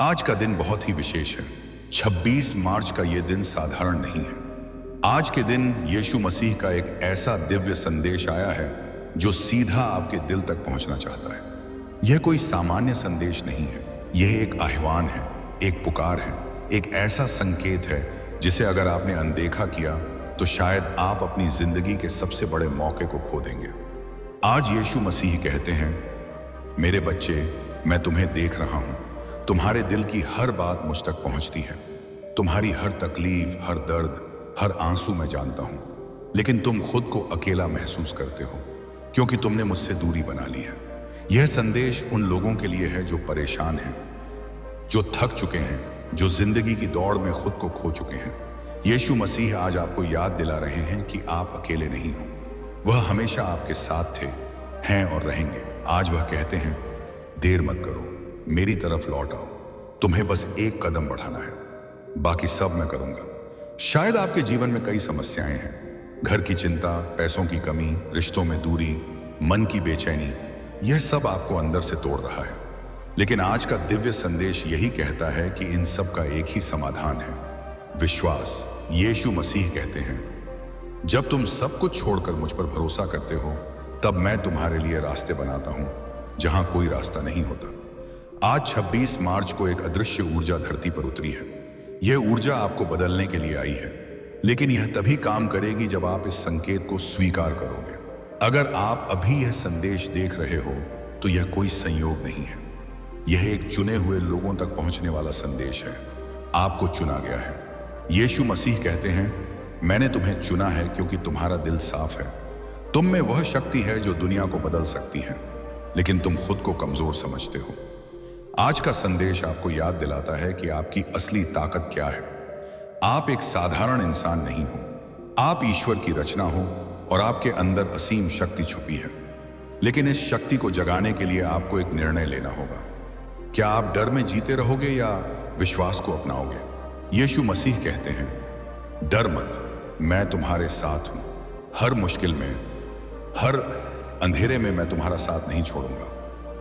आज का दिन बहुत ही विशेष है। 26 मार्च का यह दिन साधारण नहीं है। आज के दिन यीशु मसीह का एक ऐसा दिव्य संदेश आया है जो सीधा आपके दिल तक पहुंचना चाहता है। यह कोई सामान्य संदेश नहीं है, यह एक आह्वान है, एक पुकार है, एक ऐसा संकेत है जिसे अगर आपने अनदेखा किया तो शायद आप अपनी जिंदगी के सबसे बड़े मौके को खो देंगे। आज यीशु मसीह कहते हैं, मेरे बच्चे, मैं तुम्हें देख रहा हूं। तुम्हारे दिल की हर बात मुझ तक पहुंचती है। तुम्हारी हर तकलीफ, हर दर्द, हर आंसू मैं जानता हूं, लेकिन तुम खुद को अकेला महसूस करते हो क्योंकि तुमने मुझसे दूरी बना ली है। यह संदेश उन लोगों के लिए है जो परेशान हैं, जो थक चुके हैं, जो जिंदगी की दौड़ में खुद को खो चुके हैं। यीशु मसीह आज आपको याद दिला रहे हैं कि आप अकेले नहीं हो। वह हमेशा आपके साथ थे, हैं और रहेंगे। आज वह कहते हैं, देर मत करो, मेरी तरफ लौट आओ। तुम्हें बस एक कदम बढ़ाना है, बाकी सब मैं करूंगा। शायद आपके जीवन में कई समस्याएं हैं, घर की चिंता, पैसों की कमी, रिश्तों में दूरी, मन की बेचैनी, यह सब आपको अंदर से तोड़ रहा है। लेकिन आज का दिव्य संदेश यही कहता है कि इन सब का एक ही समाधान है, विश्वास। यीशु मसीह कहते हैं, जब तुम सब कुछ छोड़कर मुझ पर भरोसा करते हो, तब मैं तुम्हारे लिए रास्ते बनाता हूं जहां कोई रास्ता नहीं होता। आज 26 मार्च को एक अदृश्य ऊर्जा धरती पर उतरी है। यह ऊर्जा आपको बदलने के लिए आई है, लेकिन यह तभी काम करेगी जब आप इस संकेत को स्वीकार करोगे। अगर आप अभी यह संदेश देख रहे हो तो यह कोई संयोग नहीं है, यह एक चुने हुए लोगों तक पहुंचने वाला संदेश है। आपको चुना गया है। यीशु मसीह कहते हैं, मैंने तुम्हें चुना है क्योंकि तुम्हारा दिल साफ है। तुम में वह शक्ति है जो दुनिया को बदल सकती है, लेकिन तुम खुद को कमजोर समझते हो। आज का संदेश आपको याद दिलाता है कि आपकी असली ताकत क्या है। आप एक साधारण इंसान नहीं हो, आप ईश्वर की रचना हो और आपके अंदर असीम शक्ति छुपी है। लेकिन इस शक्ति को जगाने के लिए आपको एक निर्णय लेना होगा। क्या आप डर में जीते रहोगे या विश्वास को अपनाओगे? यीशु मसीह कहते हैं, डर मत, मैं तुम्हारे साथ हूं। हर मुश्किल में, हर अंधेरे में मैं तुम्हारा साथ नहीं छोड़ूंगा।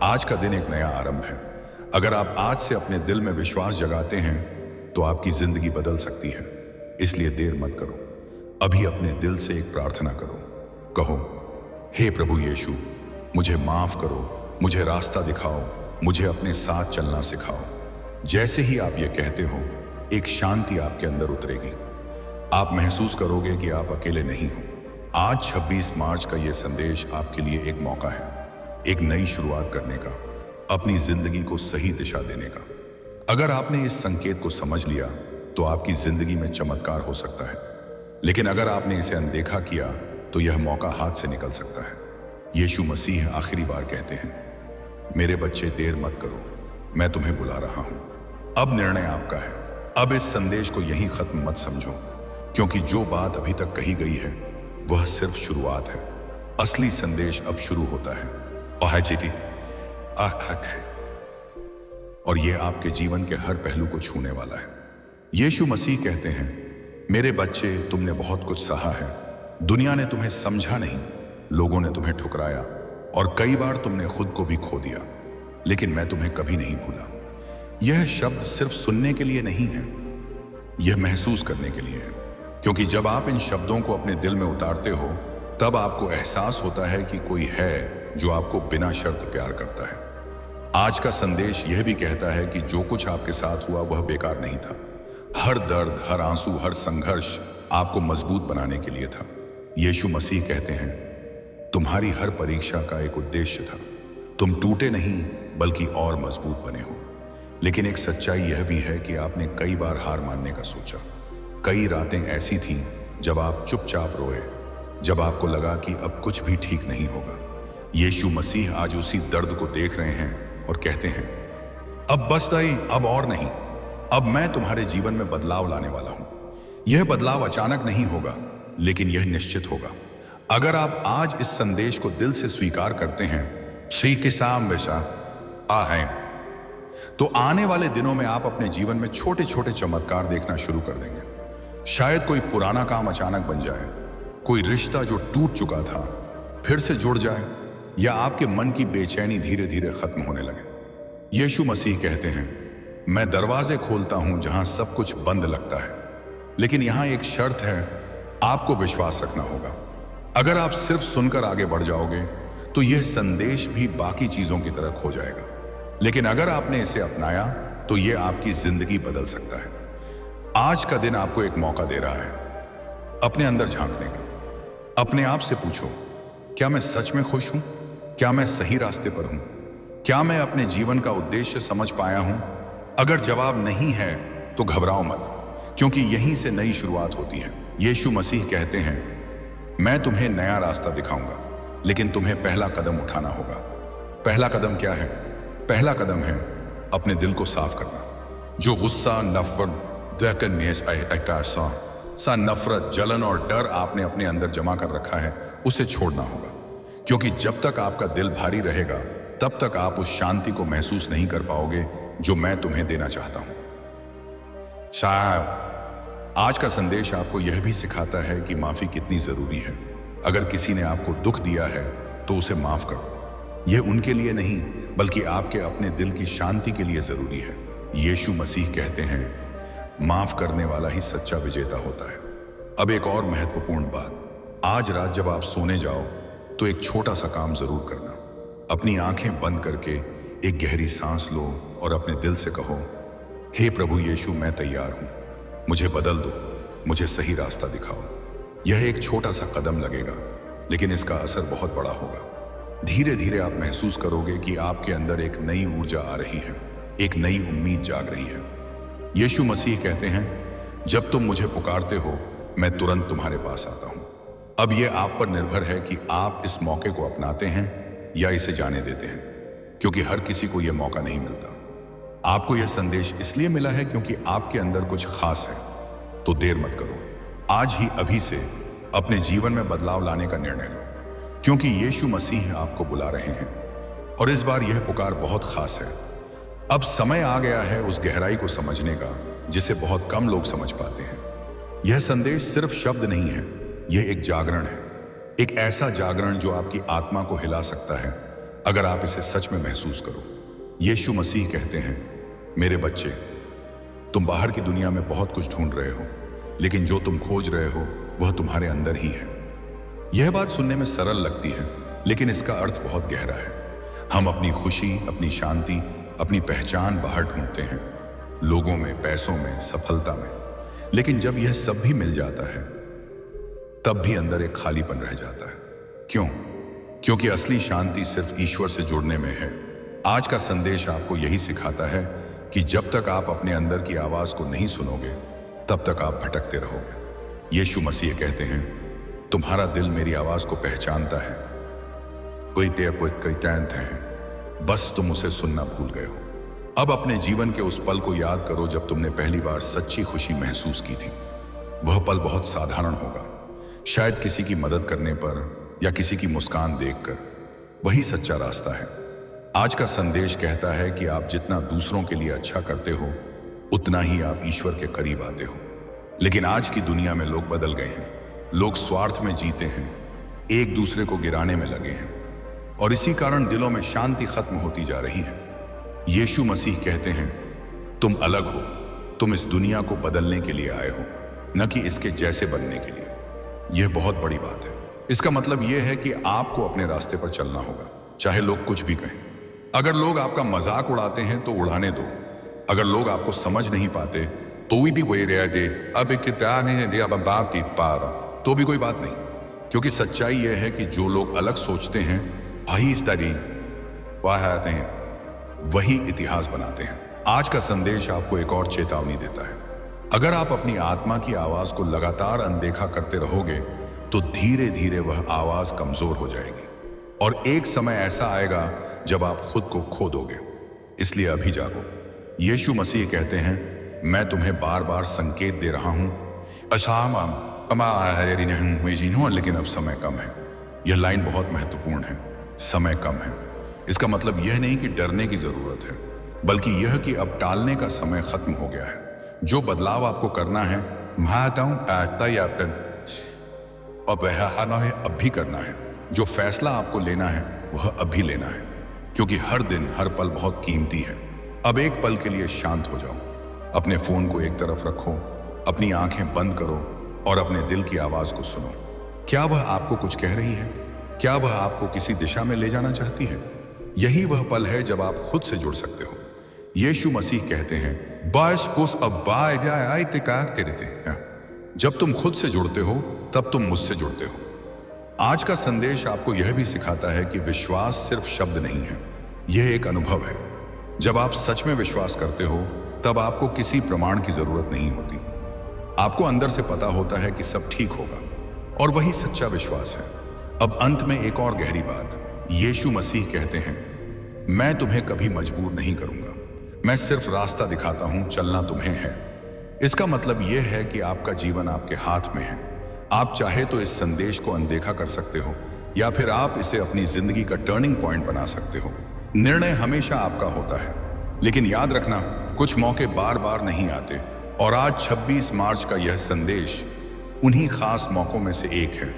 आज का दिन एक नया आरंभ है। अगर आप आज से अपने दिल में विश्वास जगाते हैं तो आपकी जिंदगी बदल सकती है। इसलिए देर मत करो, अभी अपने दिल से एक प्रार्थना करो। कहो, हे प्रभु यीशु, मुझे माफ करो, मुझे रास्ता दिखाओ, मुझे अपने साथ चलना सिखाओ। जैसे ही आप ये कहते हो, एक शांति आपके अंदर उतरेगी। आप महसूस करोगे कि आप अकेले नहीं हो। आज 26 मार्च का यह संदेश आपके लिए एक मौका है, एक नई शुरुआत करने का, अपनी जिंदगी को सही दिशा देने का। अगर आपने इस संकेत को समझ लिया तो आपकी जिंदगी में चमत्कार हो सकता है, लेकिन अगर आपने इसे अनदेखा किया तो यह मौका हाथ से निकल सकता है। यीशु मसीह आखिरी बार कहते हैं, मेरे बच्चे, देर मत करो, मैं तुम्हें बुला रहा हूं। अब निर्णय आपका है। अब इस संदेश को यहीं खत्म मत समझो, क्योंकि जो बात अभी तक कही गई है वह सिर्फ शुरुआत है। असली संदेश अब शुरू होता है। और यह आपके जीवन के हर पहलू को छूने वाला है। यीशु मसीह कहते हैं, मेरे बच्चे, तुमने बहुत कुछ सहा है। दुनिया ने तुम्हें समझा नहीं, लोगों ने तुम्हें ठुकराया और कई बार तुमने खुद को भी खो दिया, लेकिन मैं तुम्हें कभी नहीं भूला। यह शब्द सिर्फ सुनने के लिए नहीं है, यह महसूस करने के लिए है, क्योंकि जब आप इन शब्दों को अपने दिल में उतारते हो तब आपको एहसास होता है कि कोई है जो आपको बिना शर्त प्यार करता है। आज का संदेश यह भी कहता है कि जो कुछ आपके साथ हुआ वह बेकार नहीं था। हर दर्द, हर आंसू, हर संघर्ष आपको मजबूत बनाने के लिए था। यीशु मसीह कहते हैं, तुम्हारी हर परीक्षा का एक उद्देश्य था। तुम टूटे नहीं बल्कि और मजबूत बने हो। लेकिन एक सच्चाई यह भी है कि आपने कई बार हार मानने का सोचा। कई रातें ऐसी थीं जब आप चुपचाप रोए, जब आपको लगा कि अब कुछ भी ठीक नहीं होगा। यीशु मसीह आज उसी दर्द को देख रहे हैं और कहते हैं, अब बस नहीं, अब और नहीं। अब मैं तुम्हारे जीवन में बदलाव लाने वाला हूं। यह बदलाव अचानक नहीं होगा, लेकिन यह निश्चित होगा। अगर आप आज इस संदेश को दिल से स्वीकार करते हैं, सी किसाम वैसा आ है, तो आने वाले दिनों में आप अपने जीवन में छोटे छोटे चमत्कार देखना शुरू कर देंगे। शायद कोई पुराना काम अचानक बन जाए, कोई रिश्ता जो टूट चुका था फिर से जुड़ जाए, या आपके मन की बेचैनी धीरे धीरे खत्म होने लगे। यीशु मसीह कहते हैं, मैं दरवाजे खोलता हूं जहां सब कुछ बंद लगता है, लेकिन यहां एक शर्त है, आपको विश्वास रखना होगा। अगर आप सिर्फ सुनकर आगे बढ़ जाओगे तो यह संदेश भी बाकी चीजों की तरह खो जाएगा, लेकिन अगर आपने इसे अपनाया तो यह आपकी जिंदगी बदल सकता है। आज का दिन आपको एक मौका दे रहा है अपने अंदर झांकने का। अपने आप से पूछो, क्या मैं सच में खुश हूं? क्या मैं सही रास्ते पर हूं? क्या मैं अपने जीवन का उद्देश्य समझ पाया हूं? अगर जवाब नहीं है तो घबराओ मत, क्योंकि यहीं से नई शुरुआत होती है। यीशु मसीह कहते हैं, मैं तुम्हें नया रास्ता दिखाऊंगा, लेकिन तुम्हें पहला कदम उठाना होगा। पहला कदम क्या है? पहला कदम है अपने दिल को साफ करना। जो गुस्सा, नफरत, जलन और डर आपने अपने अंदर जमा कर रखा है, उसे छोड़ना होगा, क्योंकि जब तक आपका दिल भारी रहेगा तब तक आप उस शांति को महसूस नहीं कर पाओगे जो मैं तुम्हें देना चाहता हूं। शायद आज का संदेश आपको यह भी सिखाता है कि माफी कितनी जरूरी है। अगर किसी ने आपको दुख दिया है तो उसे माफ कर दो। यह उनके लिए नहीं बल्कि आपके अपने दिल की शांति के लिए जरूरी है। यीशु मसीह कहते हैं, माफ करने वाला ही सच्चा विजेता होता है। अब एक और महत्वपूर्ण बात, आज रात जब आप सोने जाओ तो एक छोटा सा काम जरूर करना। अपनी आंखें बंद करके एक गहरी सांस लो और अपने दिल से कहो, हे प्रभु यीशु, मैं तैयार हूं, मुझे बदल दो, मुझे सही रास्ता दिखाओ। यह एक छोटा सा कदम लगेगा, लेकिन इसका असर बहुत बड़ा होगा। धीरे धीरे आप महसूस करोगे कि आपके अंदर एक नई ऊर्जा आ रही है, एक नई उम्मीद जाग रही है। यीशु मसीह कहते हैं, जब तुम मुझे पुकारते हो मैं तुरंत तुम्हारे पास आता हूं। अब यह आप पर निर्भर है कि आप इस मौके को अपनाते हैं या इसे जाने देते हैं, क्योंकि हर किसी को यह मौका नहीं मिलता। आपको यह संदेश इसलिए मिला है क्योंकि आपके अंदर कुछ खास है। तो देर मत करो, आज ही अभी से अपने जीवन में बदलाव लाने का निर्णय लो, क्योंकि यीशु मसीह आपको बुला रहे हैं और इस बार यह पुकार बहुत खास है। अब समय आ गया है उस गहराई को समझने का जिसे बहुत कम लोग समझ पाते हैं। यह संदेश सिर्फ शब्द नहीं है, यह एक जागरण है, एक ऐसा जागरण जो आपकी आत्मा को हिला सकता है अगर आप इसे सच में महसूस करो। यीशु मसीह कहते हैं, मेरे बच्चे, तुम बाहर की दुनिया में बहुत कुछ ढूंढ रहे हो, लेकिन जो तुम खोज रहे हो वह तुम्हारे अंदर ही है। यह बात सुनने में सरल लगती है, लेकिन इसका अर्थ बहुत गहरा है। हम अपनी खुशी, अपनी शांति, अपनी पहचान बाहर ढूंढते हैं, लोगों में, पैसों में, सफलता में, लेकिन जब यह सब भी मिल जाता है तब भी अंदर एक खालीपन रह जाता है। क्यों? क्योंकि असली शांति सिर्फ ईश्वर से जुड़ने में है। आज का संदेश आपको यही सिखाता है कि जब तक आप अपने अंदर की आवाज को नहीं सुनोगे तब तक आप भटकते रहोगे। यीशु मसीह कहते हैं, तुम्हारा दिल मेरी आवाज को पहचानता है, बस तुम उसे सुनना भूल गए हो। अब अपने जीवन के उस पल को याद करो जब तुमने पहली बार सच्ची खुशी महसूस की थी। वह पल बहुत साधारण होगा, शायद किसी की मदद करने पर या किसी की मुस्कान देखकर। वही सच्चा रास्ता है। आज का संदेश कहता है कि आप जितना दूसरों के लिए अच्छा करते हो उतना ही आप ईश्वर के करीब आते हो। लेकिन आज की दुनिया में लोग बदल गए हैं। लोग स्वार्थ में जीते हैं, एक दूसरे को गिराने में लगे हैं, और इसी कारण दिलों में शांति खत्म होती जा रही है। यीशु मसीह कहते हैं, तुम अलग हो, तुम इस दुनिया को बदलने के लिए आए हो, न कि इसके जैसे बनने के लिए। यह बहुत बड़ी बात है। इसका मतलब यह है कि आपको अपने रास्ते पर चलना होगा, चाहे लोग कुछ भी कहें। अगर लोग आपका मजाक उड़ाते हैं तो उड़ाने दो। अगर लोग आपको समझ नहीं पाते तो भी कोई बात नहीं, क्योंकि सच्चाई यह है कि जो लोग अलग सोचते हैं वही इतिहास बनाते हैं। आज का संदेश आपको एक और चेतावनी देता है। अगर आप अपनी आत्मा की आवाज को लगातार अनदेखा करते रहोगे तो धीरे धीरे वह आवाज कमजोर हो जाएगी, और एक समय ऐसा आएगा जब आप खुद को खो दोगे। इसलिए अभी जागो। यीशु मसीह कहते हैं, मैं तुम्हें बार बार संकेत दे रहा हूं, लेकिन अब समय कम है। यह लाइन बहुत महत्वपूर्ण है। समय कम है। इसका मतलब यह नहीं कि डरने की जरूरत है, बल्कि यह कि अब टालने का समय खत्म हो गया है। जो बदलाव आपको करना है अब भी करना है। जो फैसला आपको लेना है वह अभी लेना है, क्योंकि हर दिन, हर पल बहुत कीमती है। अब एक पल के लिए शांत हो जाओ, अपने फोन को एक तरफ रखो, अपनी आंखें बंद करो और अपने दिल की आवाज को सुनो। क्या वह आपको कुछ कह रही है? क्या वह आपको किसी दिशा में ले जाना चाहती है? यही वह पल है जब आप खुद से जुड़ सकते हो। यीशु मसीह कहते हैं, जब तुम खुद से जुड़ते हो तब तुम मुझसे जुड़ते हो। आज का संदेश आपको यह भी सिखाता है कि विश्वास सिर्फ शब्द नहीं है, यह एक अनुभव है। जब आप सच में विश्वास करते हो तब आपको किसी प्रमाण की जरूरत नहीं होती। आपको अंदर से पता होता है कि सब ठीक होगा, और वही सच्चा विश्वास है। अब अंत में एक और गहरी बात, यीशु मसीह कहते हैं, मैं तुम्हें कभी मजबूर नहीं करूंगा, मैं सिर्फ रास्ता दिखाता हूं, चलना तुम्हें है। इसका मतलब यह है कि आपका जीवन आपके हाथ में है। आप चाहे तो इस संदेश को अनदेखा कर सकते हो, या फिर आप इसे अपनी जिंदगी का टर्निंग पॉइंट बना सकते हो। निर्णय हमेशा आपका होता है, लेकिन याद रखना, कुछ मौके बार बार नहीं आते, और आज 26 मार्च का यह संदेश उन्हीं खास मौकों में से एक है।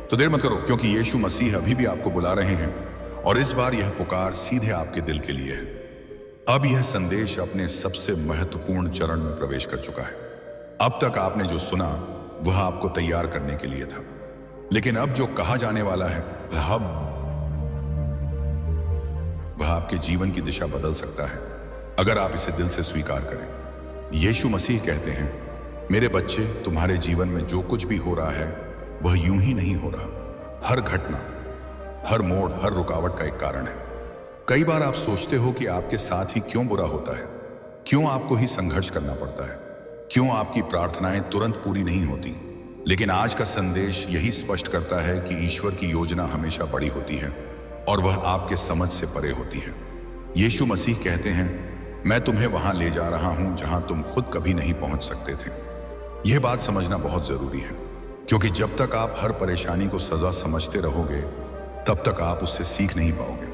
तो देर मत करो, क्योंकि यीशु मसीह अभी भी आपको बुला रहे हैं, और इस बार यह पुकार सीधे आपके दिल के लिए है। अब यह संदेश अपने सबसे महत्वपूर्ण चरण में प्रवेश कर चुका है। अब तक आपने जो सुना वह आपको तैयार करने के लिए था, लेकिन अब जो कहा जाने वाला है वह आपके जीवन की दिशा बदल सकता है, अगर आप इसे दिल से स्वीकार करें। यीशु मसीह कहते हैं, मेरे बच्चे, तुम्हारे जीवन में जो कुछ भी हो रहा है वह यूं ही नहीं हो रहा। हर घटना, हर मोड़, हर रुकावट का एक कारण है। कई बार आप सोचते हो कि आपके साथ ही क्यों बुरा होता है, क्यों आपको ही संघर्ष करना पड़ता है, क्यों आपकी प्रार्थनाएं तुरंत पूरी नहीं होती। लेकिन आज का संदेश यही स्पष्ट करता है कि ईश्वर की योजना हमेशा बड़ी होती है, और वह आपके समझ से परे होती है। यीशु मसीह कहते हैं, मैं तुम्हें वहां ले जा रहा हूं जहां तुम खुद कभी नहीं पहुंच सकते थे। यह बात समझना बहुत जरूरी है, क्योंकि जब तक आप हर परेशानी को सजा समझते रहोगे तब तक आप उससे सीख नहीं पाओगे।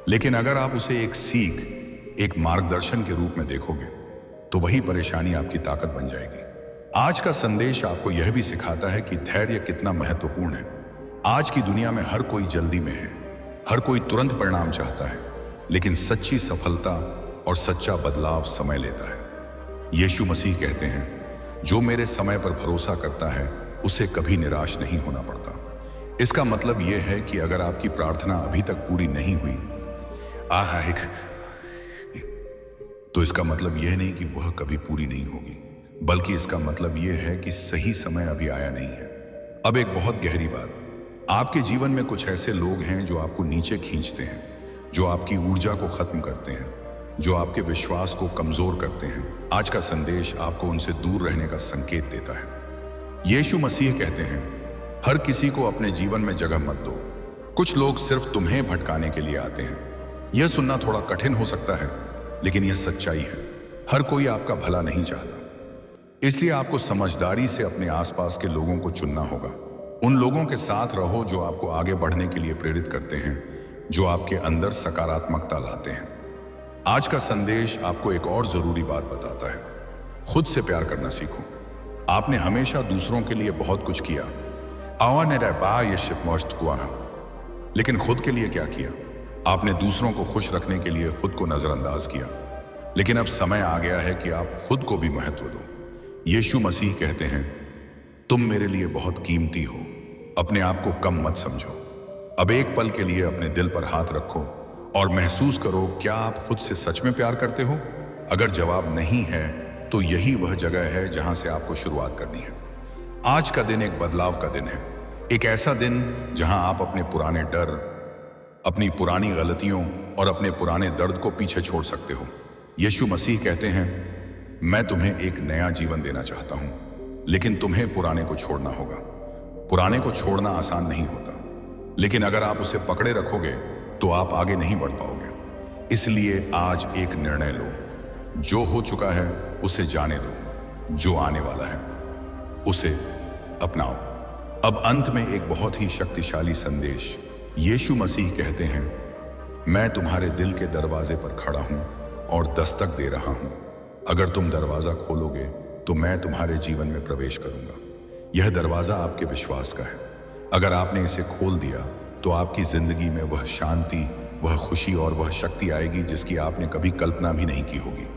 लेकिन अगर आप उसे एक सीख, एक मार्गदर्शन के रूप में देखोगे, तो वही परेशानी आपकी ताकत बन जाएगी। आज का संदेश आपको यह भी सिखाता है कि धैर्य कितना महत्वपूर्ण है। आज की दुनिया में हर कोई जल्दी में है, हर कोई तुरंत परिणाम चाहता है, लेकिन सच्ची सफलता और सच्चा बदलाव समय लेता है। यीशु मसीह कहते हैं, जो मेरे समय पर भरोसा करता है उसे कभी निराश नहीं होना पड़ता। इसका मतलब यह है कि अगर आपकी प्रार्थना अभी तक पूरी नहीं हुई तो इसका मतलब यह नहीं कि वह कभी पूरी नहीं होगी, बल्कि इसका मतलब यह है कि सही समय अभी आया नहीं है। अब एक बहुत गहरी बात, आपके जीवन में कुछ ऐसे लोग हैं जो आपको नीचे खींचते हैं, जो आपकी ऊर्जा को खत्म करते हैं, जो आपके विश्वास को कमजोर करते हैं। आज का संदेश आपको उनसे दूर रहने का संकेत देता है। यीशु मसीह कहते हैं, हर किसी को अपने जीवन में जगह मत दो। कुछ लोग सिर्फ तुम्हें भटकाने के लिए आते हैं। यह सुनना थोड़ा कठिन हो सकता है, लेकिन यह सच्चाई है। हर कोई आपका भला नहीं चाहता, इसलिए आपको समझदारी से अपने आसपास के लोगों को चुनना होगा। उन लोगों के साथ रहो जो आपको आगे बढ़ने के लिए प्रेरित करते हैं, जो आपके अंदर सकारात्मकता लाते हैं। आज का संदेश आपको एक और जरूरी बात बताता है, खुद से प्यार करना सीखो। आपने हमेशा दूसरों के लिए बहुत कुछ किया, लेकिन खुद के लिए क्या किया? आपने दूसरों को खुश रखने के लिए खुद को नजरअंदाज किया। लेकिन अब समय आ गया है कि आप खुद को भी महत्व दो। यीशु मसीह कहते हैं, तुम मेरे लिए बहुत कीमती हो, अपने आप को कम मत समझो। अब एक पल के लिए अपने दिल पर हाथ रखो और महसूस करो, क्या आप खुद से सच में प्यार करते हो? अगर जवाब नहीं है तो यही वह जगह है जहां से आपको शुरुआत करनी है। आज का दिन एक बदलाव का दिन है, एक ऐसा दिन जहां आप अपने पुराने डर, अपनी पुरानी गलतियों और अपने पुराने दर्द को पीछे छोड़ सकते हो। यीशु मसीह कहते हैं, मैं तुम्हें एक नया जीवन देना चाहता हूं, लेकिन तुम्हें पुराने को छोड़ना होगा। पुराने को छोड़ना आसान नहीं होता, लेकिन अगर आप उसे पकड़े रखोगे तो आप आगे नहीं बढ़ पाओगे। इसलिए आज एक निर्णय लो, जो हो चुका है उसे जाने दो, जो आने वाला है उसे अपनाओ। अब अंत में एक बहुत ही शक्तिशाली संदेश। यीशु मसीह कहते हैं, मैं तुम्हारे दिल के दरवाजे पर खड़ा हूं और दस्तक दे रहा हूं। अगर तुम दरवाजा खोलोगे तो मैं तुम्हारे जीवन में प्रवेश करूंगा। यह दरवाजा आपके विश्वास का है। अगर आपने इसे खोल दिया तो आपकी जिंदगी में वह शांति, वह खुशी और वह शक्ति आएगी जिसकी आपने कभी कल्पना भी नहीं की होगी।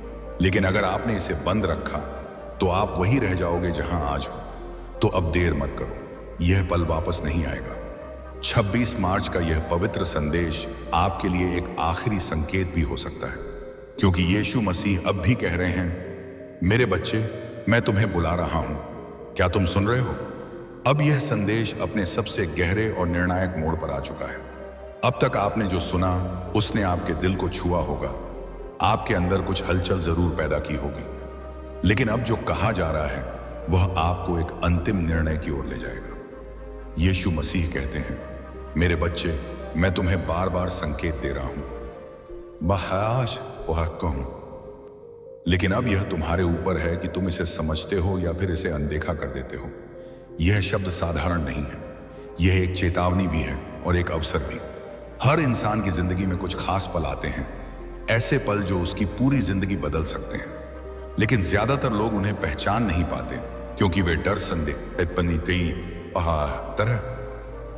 लेकिन अगर आपने इसे बंद रखा तो आप वही रह जाओगे जहां आज हो। तो अब देर मत करो, यह पल वापस नहीं आएगा। 26 मार्च का यह पवित्र संदेश आपके लिए एक आखिरी संकेत भी हो सकता है, क्योंकि यीशु मसीह अब भी कह रहे हैं, मेरे बच्चे, मैं तुम्हें बुला रहा हूं, क्या तुम सुन रहे हो? अब यह संदेश अपने सबसे गहरे और निर्णायक मोड़ पर आ चुका है। अब तक आपने जो सुना उसने आपके दिल को छुआ होगा, आपके अंदर कुछ हलचल जरूर पैदा की होगी। लेकिन अब जो कहा जा रहा है वह आपको एक अंतिम निर्णय की ओर ले जाएगा। यीशु मसीह कहते हैं, मेरे बच्चे, मैं तुम्हें बार बार संकेत दे रहा हूं, बहाश वह कहूं, लेकिन अब यह तुम्हारे ऊपर है कि तुम इसे समझते हो या फिर इसे अनदेखा कर देते हो। यह शब्द साधारण नहीं है, यह एक चेतावनी भी है और एक अवसर भी। हर इंसान की जिंदगी में कुछ खास पल आते हैं, ऐसे पल जो उसकी पूरी जिंदगी बदल सकते हैं। लेकिन ज्यादातर लोग उन्हें पहचान नहीं पाते क्योंकि वे डर,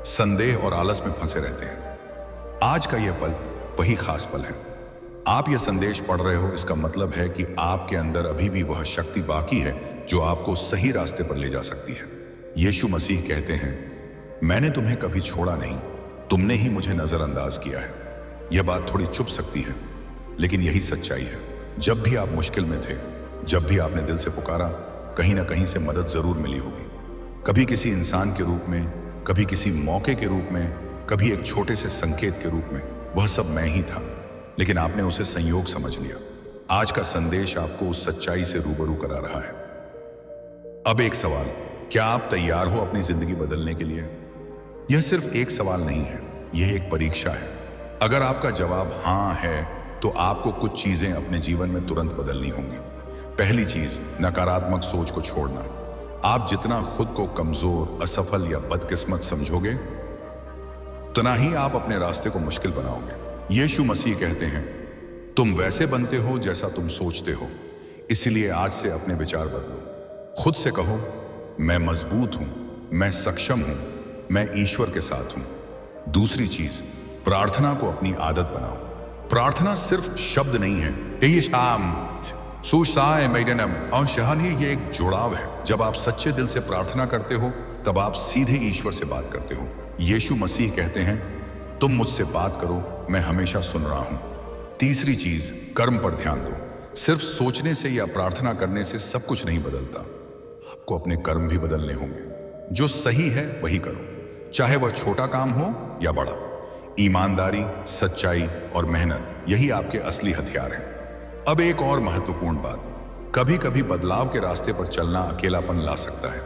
संदेह और आलस में फंसे रहते हैं। आज का यह पल वही खास पल है। आप यह संदेश पढ़ रहे हो, इसका मतलब है कि आपके अंदर अभी भी वह शक्ति बाकी है जो आपको सही रास्ते पर ले जा सकती है। यीशु मसीह कहते हैं, मैंने तुम्हें कभी छोड़ा नहीं, तुमने ही मुझे नजरअंदाज किया है। यह बात थोड़ी चुभ सकती है, लेकिन यही सच्चाई है। जब भी आप मुश्किल में थे, जब भी आपने दिल से पुकारा, कहीं ना कहीं से मदद जरूर मिली होगी। कभी किसी इंसान के रूप में, कभी किसी मौके के रूप में, कभी एक छोटे से संकेत के रूप में। वह सब मैं ही था, लेकिन आपने उसे संयोग समझ लिया। आज का संदेश आपको उस सच्चाई से रूबरू करा रहा है। अब एक सवाल, क्या आप तैयार हो अपनी जिंदगी बदलने के लिए? यह सिर्फ एक सवाल नहीं है, यह एक परीक्षा है। अगर आपका जवाब हां है तो आपको कुछ चीजें अपने जीवन में तुरंत बदलनी होंगी। पहली चीज, नकारात्मक सोच को छोड़ना। आप जितना खुद को कमजोर, असफल या बदकिस्मत समझोगे, उतना ही आप अपने रास्ते को मुश्किल बनाओगे। यीशु मसीह कहते हैं, तुम वैसे बनते हो जैसा तुम सोचते हो, इसलिए आज से अपने विचार बदलो। खुद से कहो, मैं मजबूत हूं, मैं सक्षम हूं, मैं ईश्वर के साथ हूं। दूसरी चीज, प्रार्थना को अपनी आदत बनाओ। प्रार्थना सिर्फ शब्द नहीं है, ये एक जुड़ाव है। जब आप सच्चे दिल से प्रार्थना करते हो तब आप सीधे ईश्वर से बात करते हो। यीशु मसीह कहते हैं, तुम मुझसे बात करो, मैं हमेशा सुन रहा हूं। तीसरी चीज, कर्म पर ध्यान दो। सिर्फ सोचने से या प्रार्थना करने से सब कुछ नहीं बदलता, आपको अपने कर्म भी बदलने होंगे। जो सही है वही करो, चाहे वह छोटा काम हो या बड़ा। ईमानदारी, सच्चाई और मेहनत, यही आपके असली हथियार हैं। अब एक और महत्वपूर्ण बात, कभी कभी बदलाव के रास्ते पर चलना अकेलापन ला सकता है।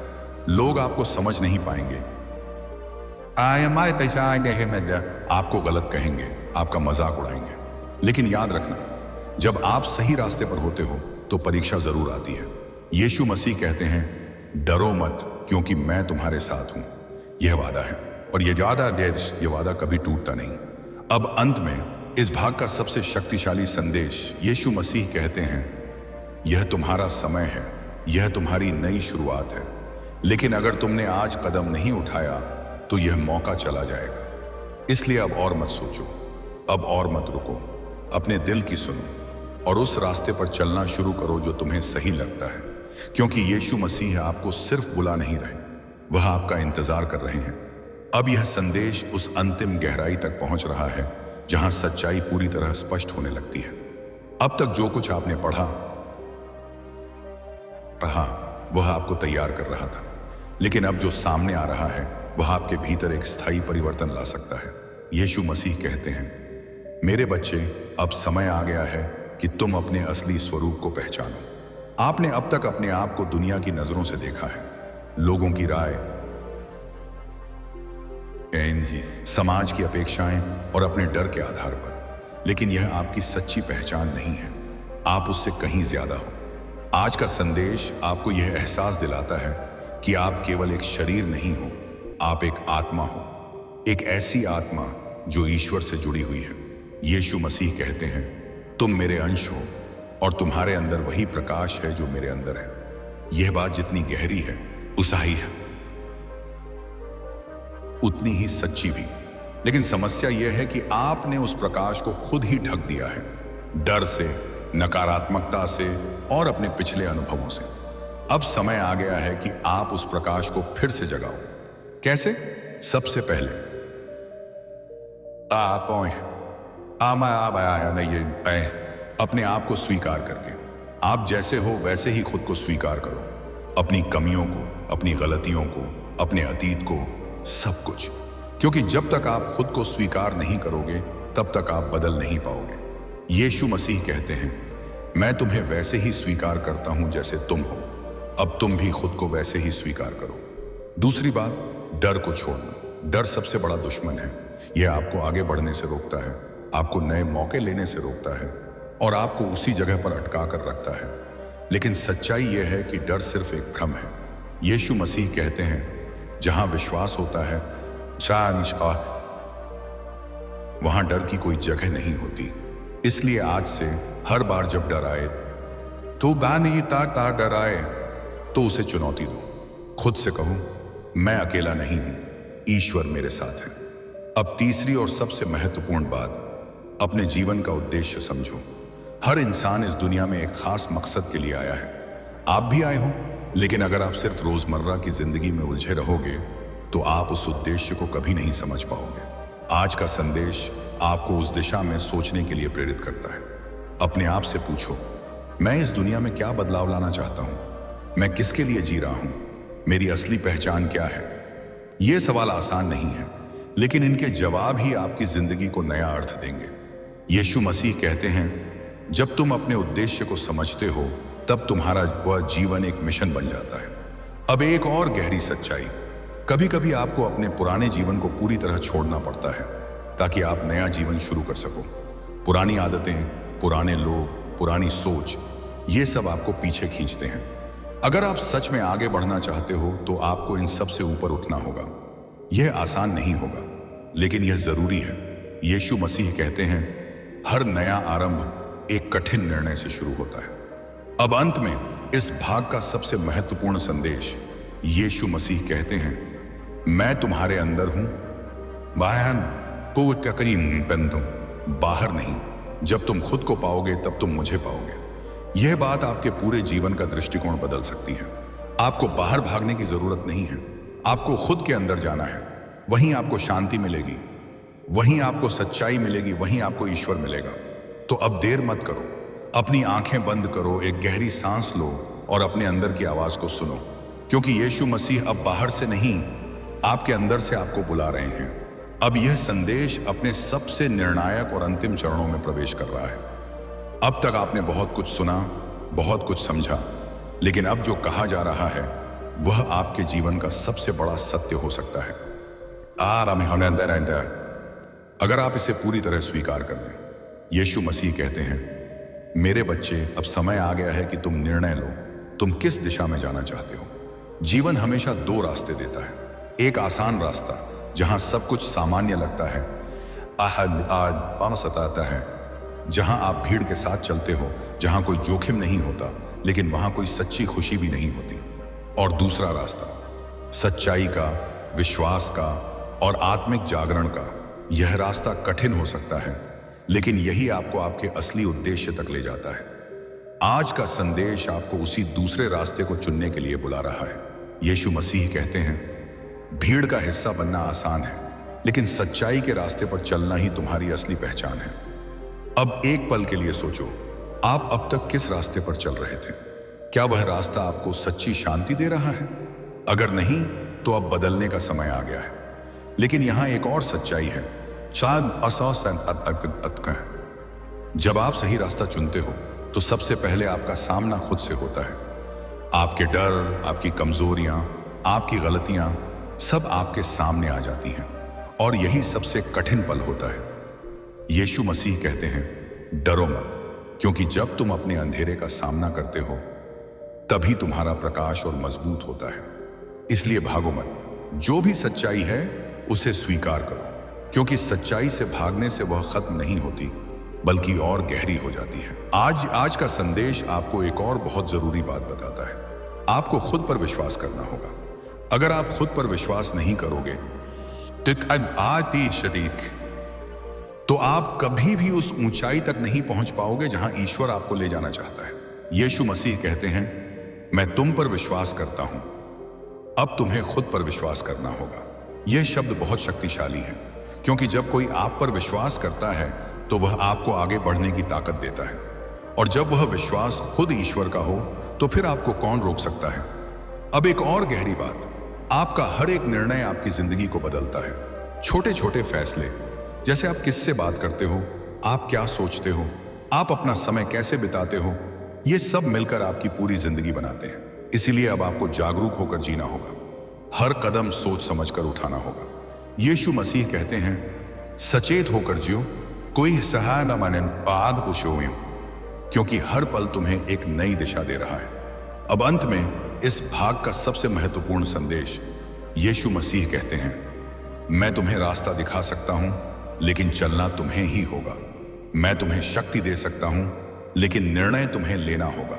लोग आपको समझ नहीं पाएंगे, आपको गलत कहेंगे, आपका मजाक उड़ाएंगे। लेकिन याद रखना, जब आप सही रास्ते पर होते हो तो परीक्षा जरूर आती है। यीशु मसीह कहते हैं, डरो मत क्योंकि मैं तुम्हारे साथ हूं। यह वादा है और यह वादा कभी टूटता नहीं। अब अंत में इस भाग का सबसे शक्तिशाली संदेश, यीशु मसीह कहते हैं, यह तुम्हारा समय है, यह तुम्हारी नई शुरुआत है। लेकिन अगर तुमने आज कदम नहीं उठाया तो यह मौका चला जाएगा। इसलिए अब और मत सोचो, अब और मत रुको, अपने दिल की सुनो और उस रास्ते पर चलना शुरू करो जो तुम्हें सही लगता है। क्योंकि यीशु मसीह आपको सिर्फ बुला नहीं रहे, वह आपका इंतजार कर रहे हैं। अब यह संदेश उस अंतिम गहराई तक पहुंच रहा है जहां सच्चाई पूरी तरह स्पष्ट होने लगती है। अब तक जो कुछ आपने पढ़ा वह आपको तैयार कर रहा था, लेकिन अब जो सामने आ रहा है वह आपके भीतर एक स्थायी परिवर्तन ला सकता है। यीशु मसीह कहते हैं, मेरे बच्चे, अब समय आ गया है कि तुम अपने असली स्वरूप को पहचानो। आपने अब तक अपने आप को दुनिया की नजरों से देखा है, लोगों की राय, समाज की अपेक्षाएं और अपने डर के आधार पर। लेकिन यह आपकी सच्ची पहचान नहीं है, आप उससे कहीं ज्यादा हो। आज का संदेश आपको यह एहसास दिलाता है कि आप केवल एक शरीर नहीं हो, आप एक आत्मा हो, एक ऐसी आत्मा जो ईश्वर से जुड़ी हुई है। यीशु मसीह कहते हैं, तुम मेरे अंश हो और तुम्हारे अंदर वही प्रकाश है जो मेरे अंदर है। यह बात जितनी गहरी है उतना ही सच्ची भी। लेकिन समस्या यह है कि आपने उस प्रकाश को खुद ही ढक दिया है, डर से, नकारात्मकता से और अपने पिछले अनुभवों से। अब समय आ गया है कि आप उस प्रकाश को फिर से जगाओ। कैसे? सबसे पहले अपने आप को स्वीकार करके। आप जैसे हो वैसे ही खुद को स्वीकार करो, अपनी कमियों को, अपनी गलतियों को, अपने अतीत को, सब कुछ। क्योंकि जब तक आप खुद को स्वीकार नहीं करोगे तब तक आप बदल नहीं पाओगे। यीशु मसीह कहते हैं, मैं तुम्हें वैसे ही स्वीकार करता हूं जैसे तुम हो। अब तुम भी खुद को वैसे ही स्वीकार करो। दूसरी बात, डर को छोड़ना। डर सबसे बड़ा दुश्मन है। यह आपको आगे बढ़ने से रोकता है, आपको नए मौके लेने से रोकता है और आपको उसी जगह पर अटका कर रखता है। लेकिन सच्चाई यह है कि डर सिर्फ एक भ्रम है। यीशु मसीह कहते हैं, जहां विश्वास होता है वहां डर की कोई जगह नहीं होती। इसलिए आज से हर बार जब डर आए तो डर आए तो उसे चुनौती दो। खुद से कहो, मैं अकेला नहीं हूं, ईश्वर मेरे साथ है। अब तीसरी और सबसे महत्वपूर्ण बात, अपने जीवन का उद्देश्य समझो। हर इंसान इस दुनिया में एक खास मकसद के लिए आया है। आप भी आए हो, लेकिन अगर आप सिर्फ रोजमर्रा की जिंदगी में उलझे रहोगे तो आप उस उद्देश्य को कभी नहीं समझ पाओगे। आज का संदेश आपको उस दिशा में सोचने के लिए प्रेरित करता है। अपने आप से पूछो, मैं इस दुनिया में क्या बदलाव लाना चाहता हूं? मैं किसके लिए जी रहा हूं? मेरी असली पहचान क्या है? ये सवाल आसान नहीं है, लेकिन इनके जवाब ही आपकी जिंदगी को नया अर्थ देंगे। यीशु मसीह कहते हैं, जब तुम अपने उद्देश्य को समझते हो तब तुम्हारा वह जीवन एक मिशन बन जाता है। अब एक और गहरी सच्चाई, कभी कभी आपको अपने पुराने जीवन को पूरी तरह छोड़ना पड़ता है ताकि आप नया जीवन शुरू कर सको। पुरानी आदतें, पुराने लोग, पुरानी सोच, ये सब आपको पीछे खींचते हैं। अगर आप सच में आगे बढ़ना चाहते हो तो आपको इन सब से ऊपर उठना होगा। यह आसान नहीं होगा, लेकिन यह जरूरी है। यीशु मसीह कहते हैं, हर नया आरंभ एक कठिन निर्णय से शुरू होता है। अब अंत में इस भाग का सबसे महत्वपूर्ण संदेश, यीशु मसीह कहते हैं, मैं तुम्हारे अंदर हूं, बाहर नहीं। जब तुम खुद को पाओगे तब तुम मुझे पाओगे। यह बात आपके पूरे जीवन का दृष्टिकोण बदल सकती है। आपको बाहर भागने की जरूरत नहीं है, आपको खुद के अंदर जाना है। वहीं आपको शांति मिलेगी, वहीं आपको सच्चाई मिलेगी, वहीं आपको ईश्वर मिलेगा। तो अब देर मत करो, अपनी आंखें बंद करो, एक गहरी सांस लो और अपने अंदर की आवाज को सुनो, क्योंकि यीशु मसीह अब बाहर से नहीं, आपके अंदर से आपको बुला रहे हैं। अब यह संदेश अपने सबसे निर्णायक और अंतिम चरणों में प्रवेश कर रहा है। अब तक आपने बहुत कुछ सुना, बहुत कुछ समझा, लेकिन अब जो कहा जा रहा है वह आपके जीवन का सबसे बड़ा सत्य हो सकता है। अगर आप इसे पूरी तरह स्वीकार कर लें। यीशु मसीह कहते हैं, मेरे बच्चे, अब समय आ गया है कि तुम निर्णय लो, तुम किस दिशा में जाना चाहते हो। जीवन हमेशा दो रास्ते देता है, एक आसान रास्ता जहां सब कुछ सामान्य लगता है, सताता है, जहां आप भीड़ के साथ चलते हो, जहां कोई जोखिम नहीं होता, लेकिन वहां कोई सच्ची खुशी भी नहीं होती। और दूसरा रास्ता, सच्चाई का, विश्वास का और आत्मिक जागरण का। यह रास्ता कठिन हो सकता है, लेकिन यही आपको आपके असली उद्देश्य तक ले जाता है। आज का संदेश आपको उसी दूसरे रास्ते को चुनने के लिए बुला रहा है। यीशु मसीह कहते हैं, भीड़ का हिस्सा बनना आसान है, लेकिन सच्चाई के रास्ते पर चलना ही तुम्हारी असली पहचान है। अब एक पल के लिए सोचो, आप अब तक किस रास्ते पर चल रहे थे? क्या वह रास्ता आपको सच्ची शांति दे रहा है? अगर नहीं, तो अब बदलने का समय आ गया है। लेकिन यहां एक और सच्चाई है, जब आप सही रास्ता चुनते हो तो सबसे पहले आपका सामना खुद से होता है। आपके डर, आपकी कमजोरियां, आपकी गलतियां सब आपके सामने आ जाती हैं, और यही सबसे कठिन पल होता है। यीशु मसीह कहते हैं, डरो मत, क्योंकि जब तुम अपने अंधेरे का सामना करते हो तभी तुम्हारा प्रकाश और मजबूत होता है। इसलिए भागो मत, जो भी सच्चाई है उसे स्वीकार करो, क्योंकि सच्चाई से भागने से वह खत्म नहीं होती, बल्कि और गहरी हो जाती है। आज का संदेश आपको एक और बहुत जरूरी बात बताता है, आपको खुद पर विश्वास करना होगा। अगर आप खुद पर विश्वास नहीं करोगे तिक आती शरीक, तो आप कभी भी उस ऊंचाई तक नहीं पहुंच पाओगे जहां ईश्वर आपको ले जाना चाहता है। यीशु मसीह कहते हैं, मैं तुम पर विश्वास करता हूं, अब तुम्हें खुद पर विश्वास करना होगा। यह शब्द बहुत शक्तिशाली है, क्योंकि जब कोई आप पर विश्वास करता है तो वह आपको आगे बढ़ने की ताकत देता है, और जब वह विश्वास खुद ईश्वर का हो तो फिर आपको कौन रोक सकता है। अब एक और गहरी बात, आपका हर एक निर्णय आपकी जिंदगी को बदलता है। छोटे छोटे फैसले, जैसे आप किससे बात करते हो, आप क्या सोचते हो, आप अपना समय कैसे बिताते हो, ये सब मिलकर आपकी पूरी जिंदगी बनाते हैं। इसीलिए अब आपको जागरूक होकर जीना होगा, हर कदम सोच समझकर उठाना होगा। यीशु मसीह कहते हैं, सचेत होकर जियो, कोई सहा न माने बाद पुछोयो, क्योंकि हर पल तुम्हें एक नई दिशा दे रहा है। अब अंत में इस भाग का सबसे महत्वपूर्ण संदेश, यीशु मसीह कहते हैं, मैं तुम्हें रास्ता दिखा सकता हूं, लेकिन चलना तुम्हें ही होगा। मैं तुम्हें शक्ति दे सकता हूं, लेकिन निर्णय तुम्हें लेना होगा।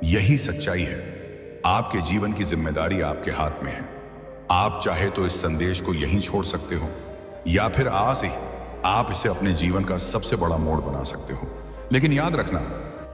यही सच्चाई है। आपके जीवन की जिम्मेदारी आपके हाथ में है। आप चाहे तो इस संदेश को यहीं छोड़ सकते हो, या फिर आज ही आप इसे अपने जीवन का सबसे बड़ा मोड़ बना सकते हो। लेकिन याद रखना,